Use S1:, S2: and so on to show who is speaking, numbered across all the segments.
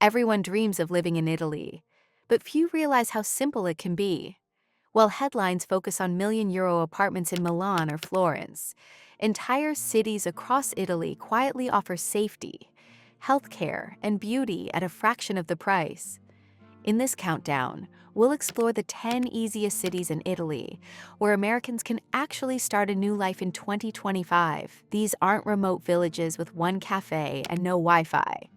S1: Everyone dreams of living in Italy, but few realize how simple it can be. While headlines focus on million-euro apartments in Milan or Florence, entire cities across Italy quietly offer safety, healthcare, and beauty at a fraction of the price. In this countdown, we'll explore the 10 easiest cities in Italy, where Americans can actually start a new life in 2025. These aren't remote villages with one cafe and no Wi-Fi.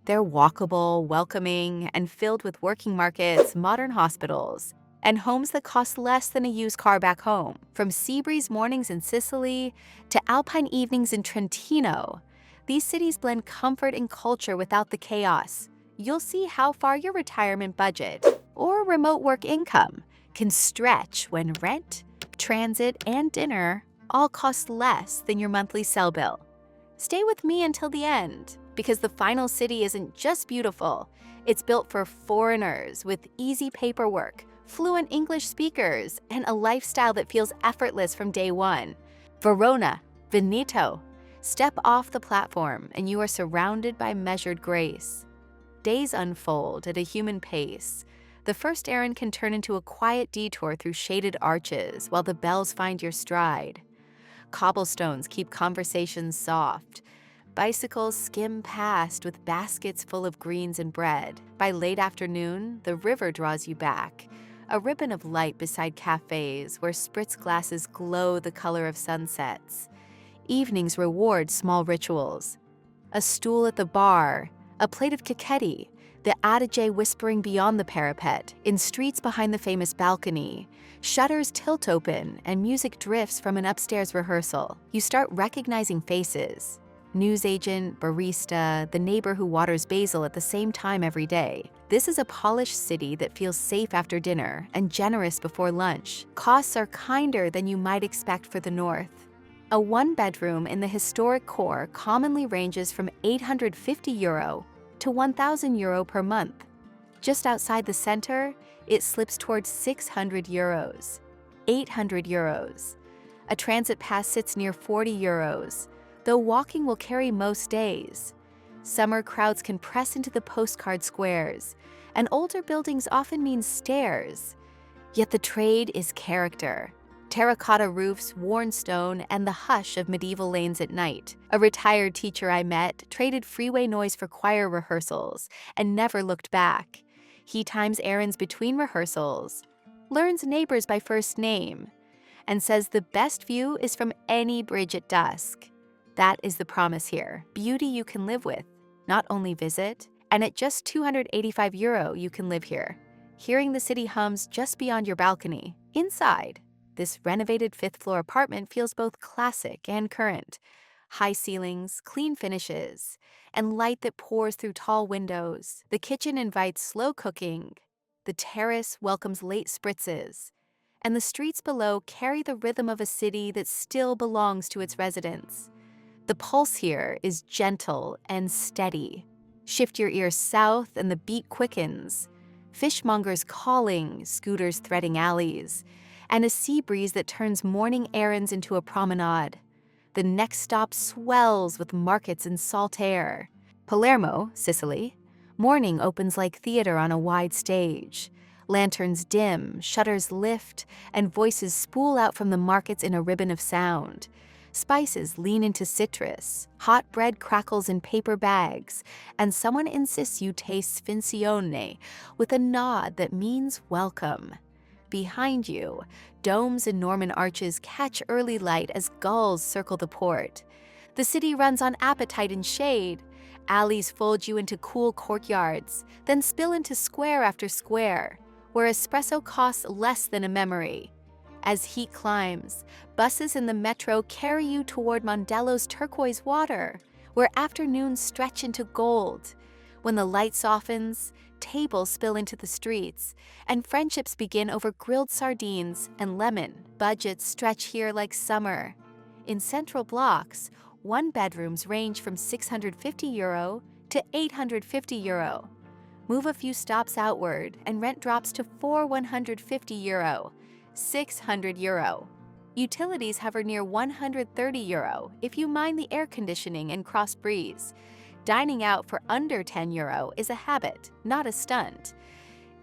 S1: They're walkable, welcoming, and filled with working markets, modern hospitals, and homes that cost less than a used car back home. From sea breeze mornings in Sicily to Alpine evenings in Trentino, these cities blend comfort and culture without the chaos. You'll see how far your retirement budget or remote work income can stretch when rent, transit, and dinner all cost less than your monthly cell bill. Stay with me until the end, because the final city isn't just beautiful, it's built for foreigners with easy paperwork, fluent English speakers, and a lifestyle that feels effortless from day one. Verona, Veneto. Step off the platform and you are surrounded by measured grace. Days unfold at a human pace. The first errand can turn into a quiet detour through shaded arches while the bells find your stride. Cobblestones keep conversations soft. Bicycles skim past with baskets full of greens and bread. By late afternoon, the river draws you back, a ribbon of light beside cafes where spritz glasses glow the color of sunsets. Evenings reward small rituals. A stool at the bar, a plate of cacchetti, the adige whispering beyond the parapet, in streets behind the famous balcony. Shutters tilt open and music drifts from an upstairs rehearsal. You start recognizing faces. Newsagent, barista, the neighbor who waters basil at the same time every day. This is a polished city that feels safe after dinner and generous before lunch. Costs are kinder than you might expect for the north. A one-bedroom in the historic core commonly ranges from €850 to €1,000 per month. Just outside the center, it slips towards €600, €800. A transit pass sits near €40, though walking will carry most days. Summer crowds can press into the postcard squares, and older buildings often mean stairs. Yet the trade is character. Terracotta roofs, worn stone, and the hush of medieval lanes at night. A retired teacher I met traded freeway noise for choir rehearsals and never looked back. He times errands between rehearsals, learns neighbors by first name, and says the best view is from any bridge at dusk. That is the promise here. Beauty you can live with, not only visit, and at just €285 you can live here. Hearing the city hums just beyond your balcony. Inside, this renovated fifth-floor apartment feels both classic and current. High ceilings, clean finishes, and light that pours through tall windows. The kitchen invites slow cooking. The terrace welcomes late spritzes. And the streets below carry the rhythm of a city that still belongs to its residents. The pulse here is gentle and steady. Shift your ear south and the beat quickens. Fishmongers calling, scooters threading alleys, and a sea breeze that turns morning errands into a promenade. The next stop swells with markets and salt air. Palermo, Sicily. Morning opens like theater on a wide stage. Lanterns dim, shutters lift, and voices spool out from the markets in a ribbon of sound. Spices lean into citrus, hot bread crackles in paper bags, and someone insists you taste sfinzione with a nod that means welcome. Behind you, domes and Norman arches catch early light as gulls circle the port. The city runs on appetite and shade. Alleys fold you into cool courtyards, then spill into square after square, where espresso costs less than a memory. As heat climbs, buses in the metro carry you toward Mondello's turquoise water, where afternoons stretch into gold. When the light softens, tables spill into the streets, and friendships begin over grilled sardines and lemon. Budgets stretch here like summer. In central blocks, one-bedrooms range from €650 to €850. Move a few stops outward, and rent drops to €150, €600. Utilities hover near €130 if you mind the air conditioning and cross breeze. Dining out for under €10 is a habit, not a stunt.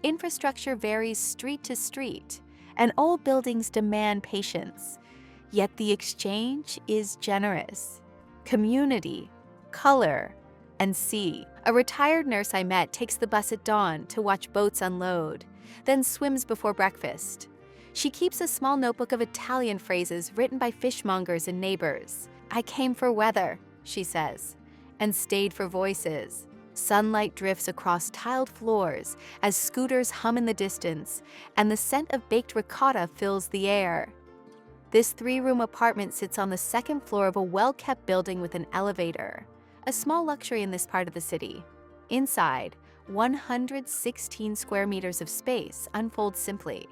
S1: Infrastructure varies street to street, and old buildings demand patience. Yet the exchange is generous. Community, color, and sea. A retired nurse I met takes the bus at dawn to watch boats unload, then swims before breakfast. She keeps a small notebook of Italian phrases written by fishmongers and neighbors. "I came for weather," she says, and stayed for voices. Sunlight drifts across tiled floors as scooters hum in the distance, and the scent of baked ricotta fills the air. This 3-room apartment sits on the second floor of a well-kept building with an elevator, a small luxury in this part of the city. Inside, 116 square meters of space unfolds simply.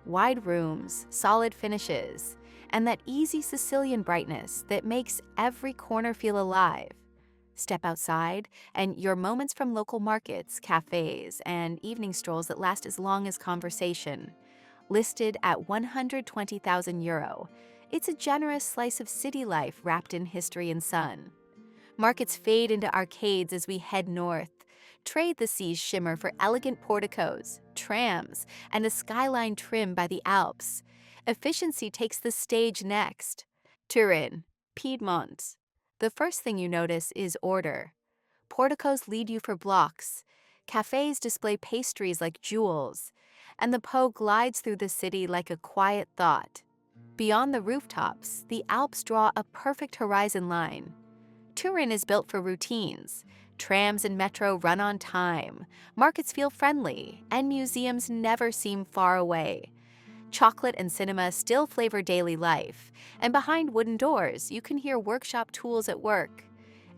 S1: Wide rooms, solid finishes, and that easy Sicilian brightness that makes every corner feel alive. Step outside, and your moments from local markets, cafes, and evening strolls that last as long as conversation. Listed at €120,000, it's a generous slice of city life wrapped in history and sun. Markets fade into arcades as we head north. Trade the sea's shimmer for elegant porticos, trams, and a skyline trimmed by the Alps. Efficiency takes the stage next. Turin, Piedmont. The first thing you notice is order. Porticos lead you for blocks. Cafes display pastries like jewels, and the Po glides through the city like a quiet thought. Beyond the rooftops, the Alps draw a perfect horizon line. Turin is built for routines. Trams and metro run on time, markets feel friendly, and museums never seem far away. Chocolate and cinema still flavor daily life, and behind wooden doors, you can hear workshop tools at work.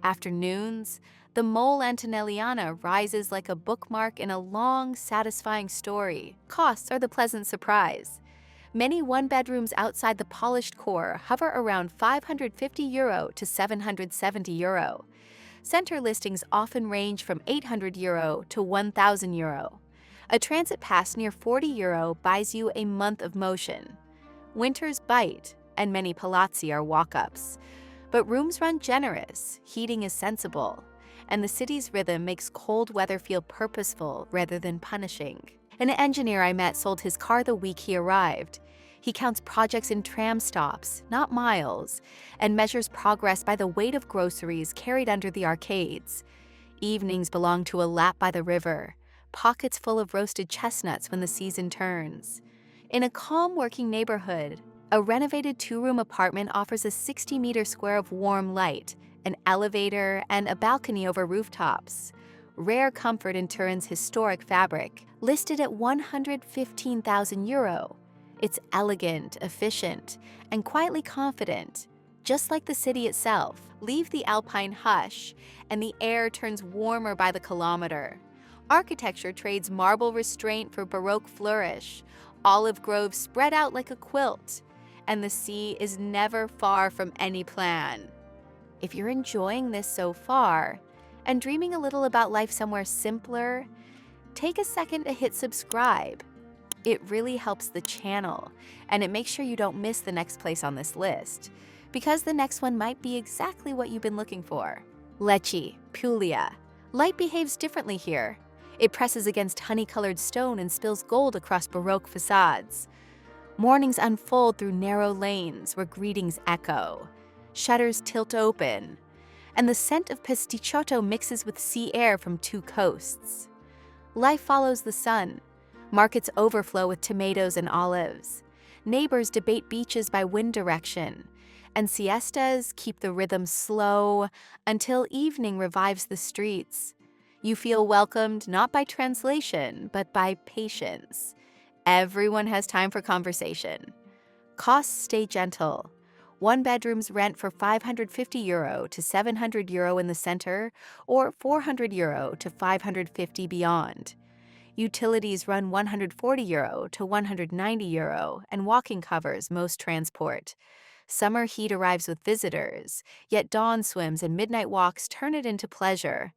S1: Afternoons, the Mole Antonelliana rises like a bookmark in a long, satisfying story. Costs are the pleasant surprise. Many one-bedrooms outside the polished core hover around €550 to €770. Center listings often range from €800 to €1,000. A transit pass near €40 buys you a month of motion. Winters bite, and many palazzi are walk-ups. But rooms run generous, heating is sensible, and the city's rhythm makes cold weather feel purposeful rather than punishing. An engineer I met sold his car the week he arrived. He counts projects in tram stops, not miles, and measures progress by the weight of groceries carried under the arcades. Evenings belong to a lap by the river, pockets full of roasted chestnuts when the season turns. In a calm working neighborhood, a renovated 2-room apartment offers a 60-meter square of warm light, an elevator, and a balcony over rooftops. Rare comfort in Turin's historic fabric, listed at €115,000. It's elegant, efficient, and quietly confident. Just like the city itself, leave the Alpine hush, and the air turns warmer by the kilometer. Architecture trades marble restraint for Baroque flourish, olive groves spread out like a quilt, and the sea is never far from any plan. If you're enjoying this so far, and dreaming a little about life somewhere simpler, take a second to hit subscribe. It really helps the channel, and it makes sure you don't miss the next place on this list, because the next one might be exactly what you've been looking for. Lecce, Puglia. Light behaves differently here. It presses against honey-colored stone and spills gold across Baroque facades. Mornings unfold through narrow lanes where greetings echo. Shutters tilt open, and the scent of pasticciotto mixes with sea air from 2 coasts. Life follows the sun. Markets overflow with tomatoes and olives. Neighbors debate beaches by wind direction, and siestas keep the rhythm slow until evening revives the streets. You feel welcomed not by translation, but by patience. Everyone has time for conversation. Costs stay gentle. 1-bedrooms rent for €550 to €700 in the center, or €400 to €550 beyond. Utilities run €140 to €190, and walking covers most transport. Summer heat arrives with visitors, yet dawn swims and midnight walks turn it into pleasure.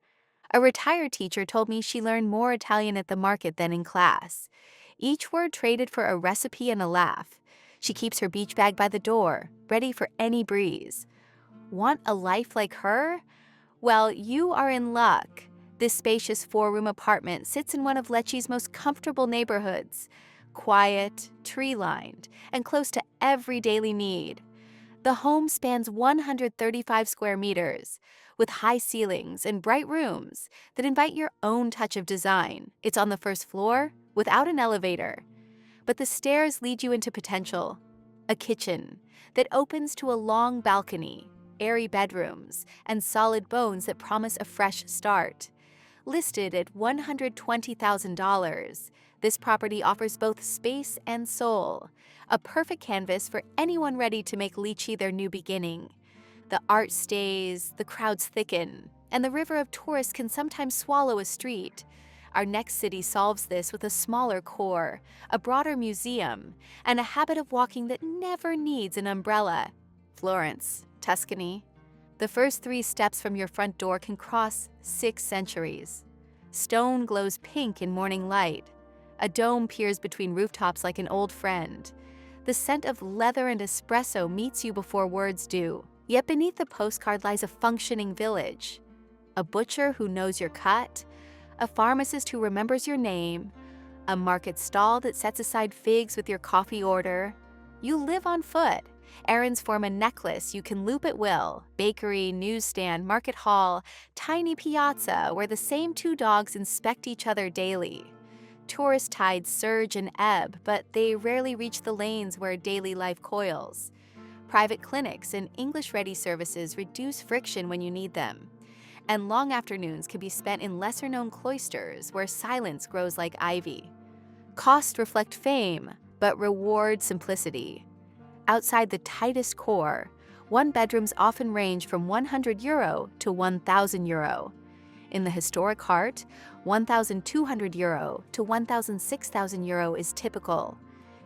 S1: A retired teacher told me she learned more Italian at the market than in class. Each word traded for a recipe and a laugh. She keeps her beach bag by the door, ready for any breeze. Want a life like her? Well, you are in luck. This spacious four-room apartment sits in one of Lecce's most comfortable neighborhoods. Quiet, tree-lined, and close to every daily need. The home spans 135 square meters, with high ceilings and bright rooms that invite your own touch of design. It's on the first floor, without an elevator. But the stairs lead you into potential. A kitchen that opens to a long balcony, airy bedrooms, and solid bones that promise a fresh start. Listed at $120,000, this property offers both space and soul, a perfect canvas for anyone ready to make Lecce their new beginning. The art stays, the crowds thicken, and the river of tourists can sometimes swallow a street. Our next city solves this with a smaller core, a broader museum, and a habit of walking that never needs an umbrella. Florence, Tuscany. The first 3 steps from your front door can cross 6 centuries. Stone glows pink in morning light. A dome peers between rooftops like an old friend. The scent of leather and espresso meets you before words do. Yet beneath the postcard lies a functioning village. A butcher who knows your cut, a pharmacist who remembers your name, a market stall that sets aside figs with your coffee order. You live on foot. Errands form a necklace you can loop at will. Bakery, newsstand, market hall, tiny piazza where the same 2 dogs inspect each other daily. Tourist tides surge and ebb, but they rarely reach the lanes where daily life coils. Private clinics and English-ready services reduce friction when you need them. And long afternoons can be spent in lesser-known cloisters where silence grows like ivy. Costs reflect fame, but reward simplicity. Outside the tightest core, one-bedrooms often range from €100 to €1,000. In the historic heart, €1,200 to €1,600 is typical.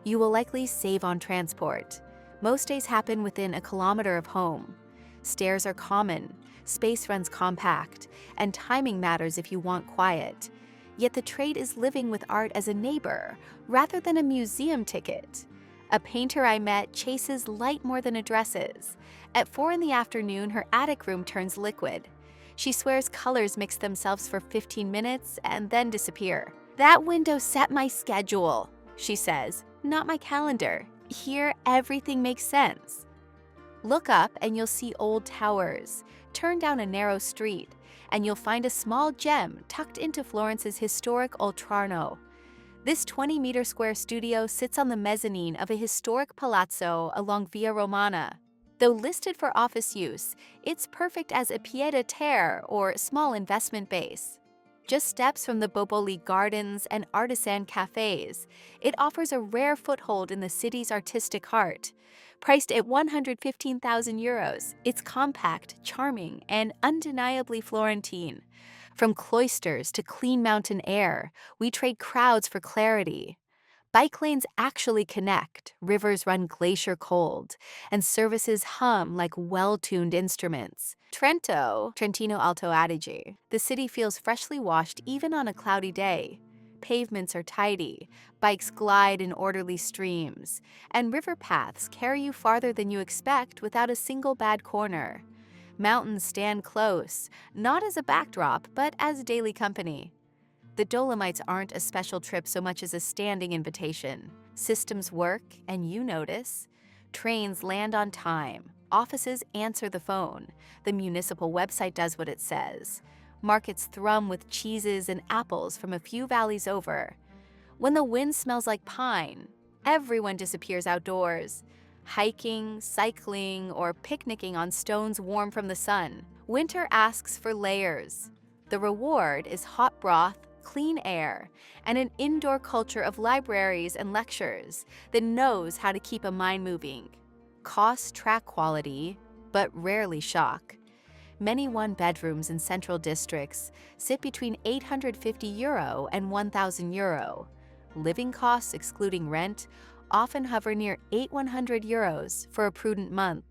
S1: You will likely save on transport. Most days happen within a kilometer of home. Stairs are common, space runs compact, and timing matters if you want quiet. Yet the trade is living with art as a neighbor, rather than a museum ticket. A painter I met chases light more than addresses. At 4 in the afternoon, her attic room turns liquid. She swears colors mix themselves for 15 minutes and then disappear. "That window set my schedule," she says, "not my calendar. Here, everything makes sense." Look up and you'll see old towers. Turn down a narrow street, and you'll find a small gem tucked into Florence's historic Oltrarno. This 20-meter square studio sits on the mezzanine of a historic palazzo along Via Romana. Though listed for office use, it's perfect as a pied-à-terre or small investment base. Just steps from the Boboli Gardens and artisan cafes, it offers a rare foothold in the city's artistic heart. Priced at €115,000, it's compact, charming, and undeniably Florentine. From cloisters to clean mountain air, we trade crowds for clarity. Bike lanes actually connect, rivers run glacier cold, and services hum like well-tuned instruments. Trentino Alto Adige. The city feels freshly washed even on a cloudy day. Pavements are tidy, bikes glide in orderly streams, and river paths carry you farther than you expect without a single bad corner. Mountains stand close, not as a backdrop, but as daily company. The Dolomites aren't a special trip so much as a standing invitation. Systems work, and you notice. Trains land on time. Offices answer the phone. The municipal website does what it says. Markets thrum with cheeses and apples from a few valleys over. When the wind smells like pine, everyone disappears outdoors. Hiking, cycling, or picnicking on stones warm from the sun. Winter asks for layers. The reward is hot broth, clean air, and an indoor culture of libraries and lectures that knows how to keep a mind moving. Costs track quality, but rarely shock. Many one-bedrooms in central districts sit between €850 and €1,000. Living costs, excluding rent, often hover near €800 for a prudent month.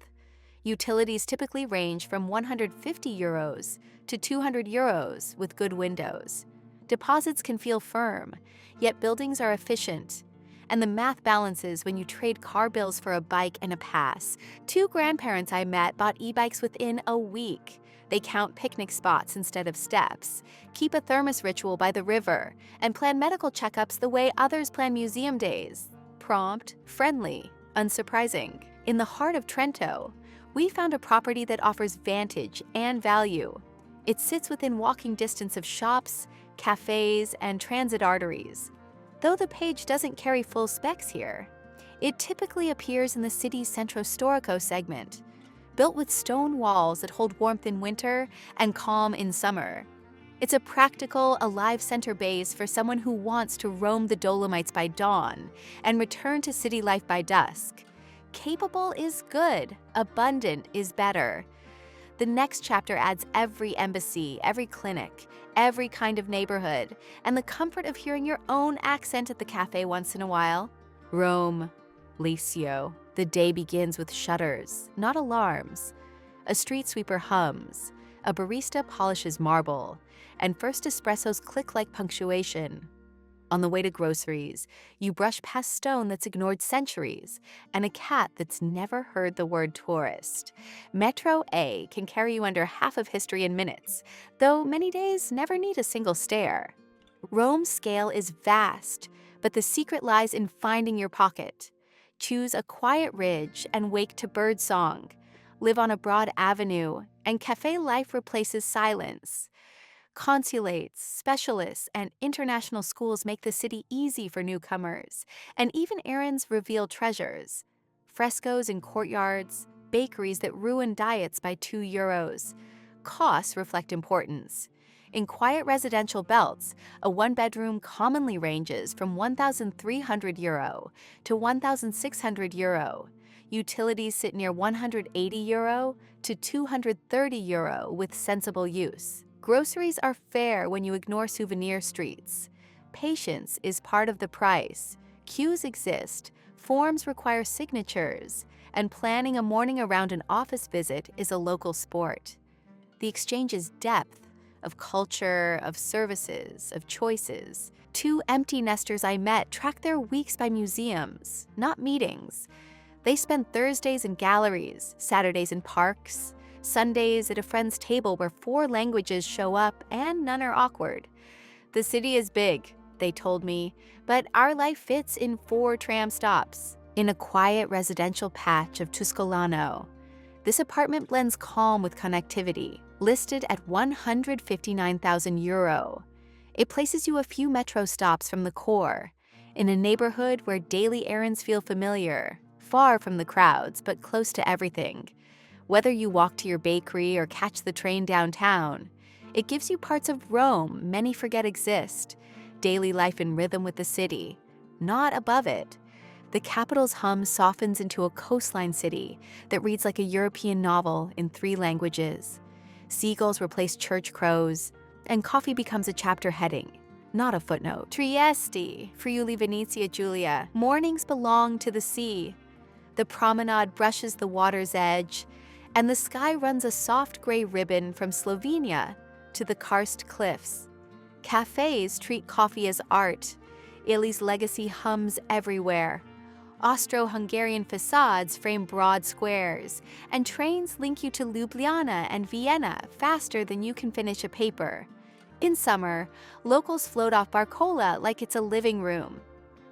S1: Utilities typically range from €150 to €200 with good windows. Deposits can feel firm, yet buildings are efficient. And the math balances when you trade car bills for a bike and a pass. 2 grandparents I met bought e-bikes within a week. They count picnic spots instead of steps, keep a thermos ritual by the river, and plan medical checkups the way others plan museum days. Prompt, friendly, unsurprising. In the heart of Trento, we found a property that offers vantage and value. It sits within walking distance of shops, cafes, and transit arteries. Though the page doesn't carry full specs here, it typically appears in the city's Centro Storico segment, built with stone walls that hold warmth in winter and calm in summer. It's a practical, alive center base for someone who wants to roam the Dolomites by dawn and return to city life by dusk. Capable is good, abundant is better. The next chapter adds every embassy, every clinic, every kind of neighborhood, and the comfort of hearing your own accent at the cafe once in a while. Rome, Licio. The day begins with shutters, not alarms. A street sweeper hums, a barista polishes marble, and first espressos click like punctuation. On the way to groceries, you brush past stone that's ignored centuries and a cat that's never heard the word tourist. Metro A can carry you under half of history in minutes, though many days never need a single stare. Rome's scale is vast, but the secret lies in finding your pocket. Choose a quiet ridge and wake to bird song. Live on a broad avenue, and cafe life replaces silence. Consulates, specialists, and international schools make the city easy for newcomers, and even errands reveal treasures. Frescoes in courtyards, bakeries that ruin diets by €2. Costs reflect importance. In quiet residential belts, a one-bedroom commonly ranges from €1,300 to €1,600. Utilities sit near €180 to €230 with sensible use. Groceries are fair when you ignore souvenir streets. Patience is part of the price. Queues exist, forms require signatures, and planning a morning around an office visit is a local sport. The exchange is depth, of culture, of services, of choices. 2 empty nesters I met track their weeks by museums, not meetings. They spend Thursdays in galleries, Saturdays in parks, Sundays at a friend's table where 4 languages show up and none are awkward. The city is big, they told me, but our life fits in 4 tram stops. In a quiet residential patch of Tuscolano, this apartment blends calm with connectivity, listed at €159,000. It places you a few metro stops from the core, in a neighborhood where daily errands feel familiar, far from the crowds, but close to everything. Whether you walk to your bakery or catch the train downtown, it gives you parts of Rome many forget exist, daily life in rhythm with the city, not above it. The capital's hum softens into a coastline city that reads like a European novel in 3 languages. Seagulls replace church crows, and coffee becomes a chapter heading, not a footnote. Trieste, Friuli Venezia Giulia. Mornings belong to the sea. The promenade brushes the water's edge, and the sky runs a soft gray ribbon from Slovenia to the karst cliffs. Cafes treat coffee as art. Ili's legacy hums everywhere. Austro-Hungarian facades frame broad squares, and trains link you to Ljubljana and Vienna faster than you can finish a paper. In summer, locals float off Barcola like it's a living room.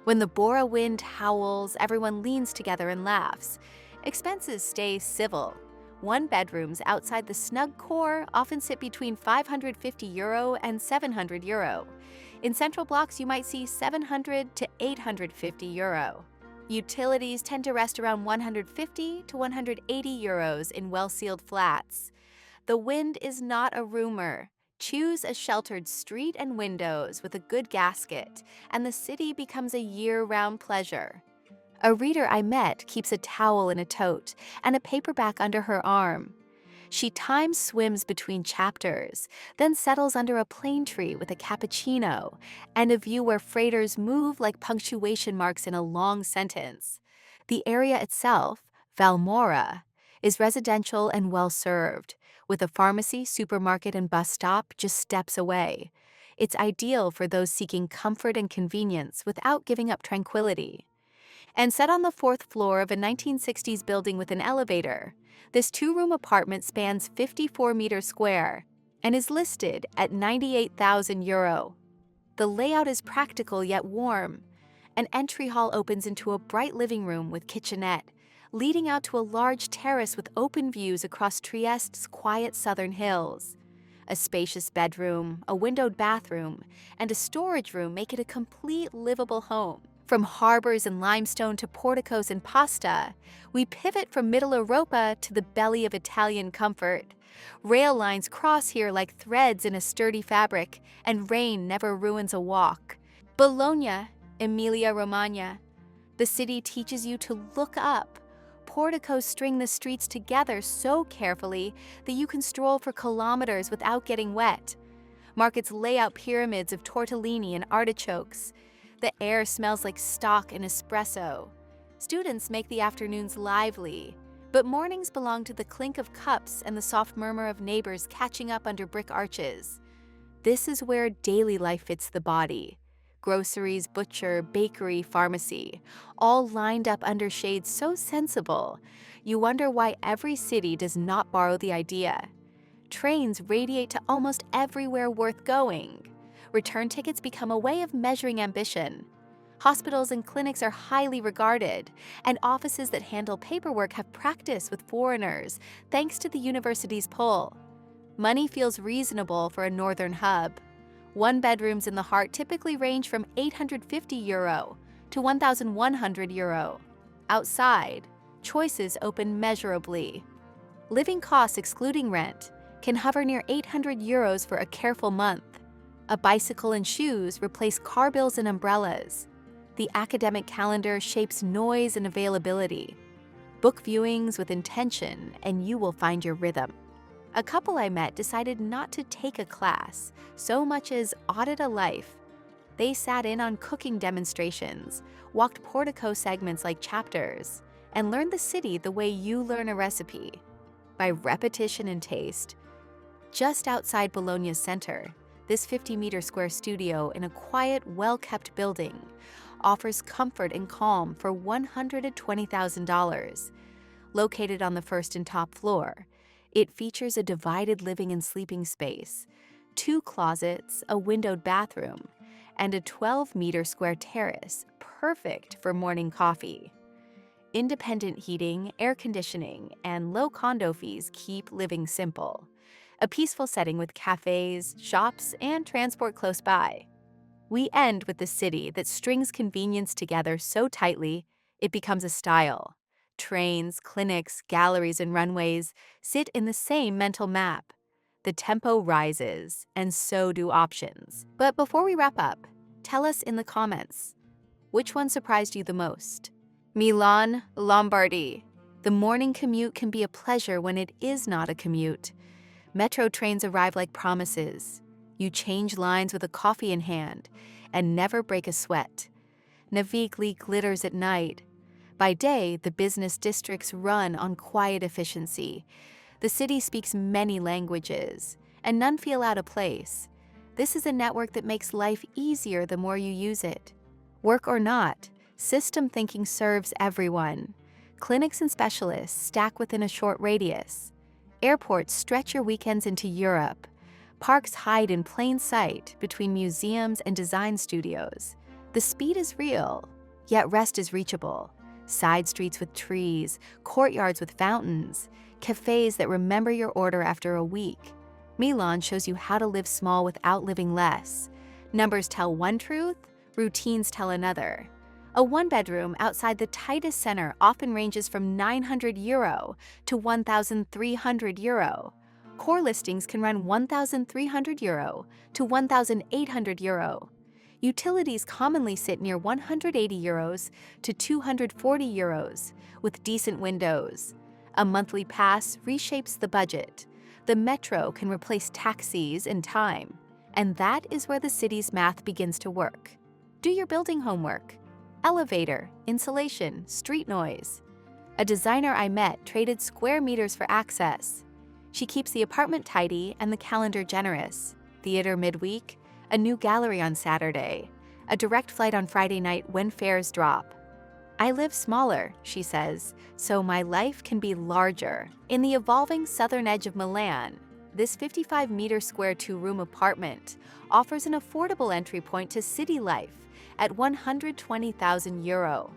S1: When the Bora wind howls, everyone leans together and laughs. Expenses stay civil. 1-bedrooms outside the snug core often sit between €550 and €700. In central blocks, you might see €700 to €850. Utilities tend to rest around €150 to €180 in well-sealed flats. The wind is not a rumor. Choose a sheltered street and windows with a good gasket, and the city becomes a year-round pleasure. A reader I met keeps a towel in a tote and a paperback under her arm. She time swims between chapters, then settles under a plane tree with a cappuccino and a view where freighters move like punctuation marks in a long sentence. The area itself, Valmora, is residential and well-served, with a pharmacy, supermarket, and bus stop just steps away. It's ideal for those seeking comfort and convenience without giving up tranquility. And set on the fourth floor of a 1960s building with an elevator, this two-room apartment spans 54 meters square and is listed at €98,000. The layout is practical yet warm. An entry hall opens into a bright living room with kitchenette, leading out to a large terrace with open views across Trieste's quiet southern hills. A spacious bedroom, a windowed bathroom, and a storage room make it a complete livable home. From harbors and limestone to porticos and pasta, we pivot from Middle Europa to the belly of Italian comfort. Rail lines cross here like threads in a sturdy fabric, and rain never ruins a walk. Bologna, Emilia-Romagna. The city teaches you to look up. Porticos string the streets together so carefully that you can stroll for kilometers without getting wet. Markets lay out pyramids of tortellini and artichokes. The air smells like stock and espresso. Students make the afternoons lively, but mornings belong to the clink of cups and the soft murmur of neighbors catching up under brick arches. This is where daily life fits the body. Groceries, butcher, bakery, pharmacy, all lined up under shades so sensible, you wonder why every city does not borrow the idea. Trains radiate to almost everywhere worth going. Return tickets become a way of measuring ambition. Hospitals and clinics are highly regarded, and offices that handle paperwork have practice with foreigners, thanks to the university's pull. Money feels reasonable for a northern hub. One-bedrooms in the heart typically range from €850 to €1,100. Outside, choices open measurably. Living costs excluding rent can hover near €800 for a careful month. A bicycle and shoes replace car bills and umbrellas. The academic calendar shapes noise and availability. Book viewings with intention, and you will find your rhythm. A couple I met decided not to take a class so much as audit a life. They sat in on cooking demonstrations, walked portico segments like chapters, and learned the city the way you learn a recipe, by repetition and taste. Just outside Bologna's center, this 50-meter square studio in a quiet, well-kept building offers comfort and calm for $120,000. Located on the first and top floor, it features a divided living and sleeping space, 2 closets, a windowed bathroom, and a 12-meter square terrace, perfect for morning coffee. Independent heating, air conditioning, and low condo fees keep living simple. A peaceful setting with cafes, shops, and transport close by. We end with the city that strings convenience together so tightly it becomes a style. Trains, clinics, galleries, and runways sit in the same mental map. The tempo rises, and so do options. But before we wrap up, tell us in the comments, which one surprised you the most? Milan, Lombardy. The morning commute can be a pleasure when it is not a commute. Metro trains arrive like promises. You change lines with a coffee in hand and never break a sweat. Navigli glitters at night. By day, the business districts run on quiet efficiency. The city speaks many languages, and none feel out of place. This is a network that makes life easier the more you use it. Work or not, system thinking serves everyone. Clinics and specialists stack within a short radius. Airports stretch your weekends into Europe. Parks hide in plain sight between museums and design studios. The speed is real, yet rest is reachable. Side streets with trees, courtyards with fountains, cafes that remember your order after a week. Milan shows you how to live small without living less. Numbers tell one truth, routines tell another. A one-bedroom outside the tightest center often ranges from €900 to €1,300. Core listings can run €1,300 to €1,800. Utilities commonly sit near €180 to €240 with decent windows. A monthly pass reshapes the budget. The metro can replace taxis in time. And that is where the city's math begins to work. Do your building homework. Elevator, insulation, street noise. A designer I met traded square meters for access. She keeps the apartment tidy and the calendar generous. Theater midweek, a new gallery on Saturday, a direct flight on Friday night when fares drop. I live smaller, she says, so my life can be larger. In the evolving southern edge of Milan, this 55-meter square two-room apartment offers an affordable entry point to city life at €120,000.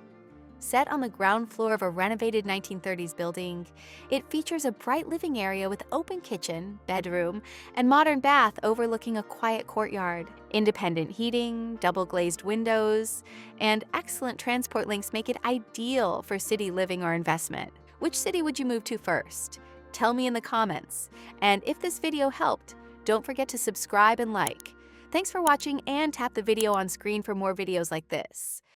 S1: Set on the ground floor of a renovated 1930s building, it features a bright living area with open kitchen, bedroom, and modern bath overlooking a quiet courtyard. Independent heating, double-glazed windows, and excellent transport links make it ideal for city living or investment. Which city would you move to first? Tell me in the comments. And if this video helped, don't forget to subscribe and like. Thanks for watching, and tap the video on screen for more videos like this.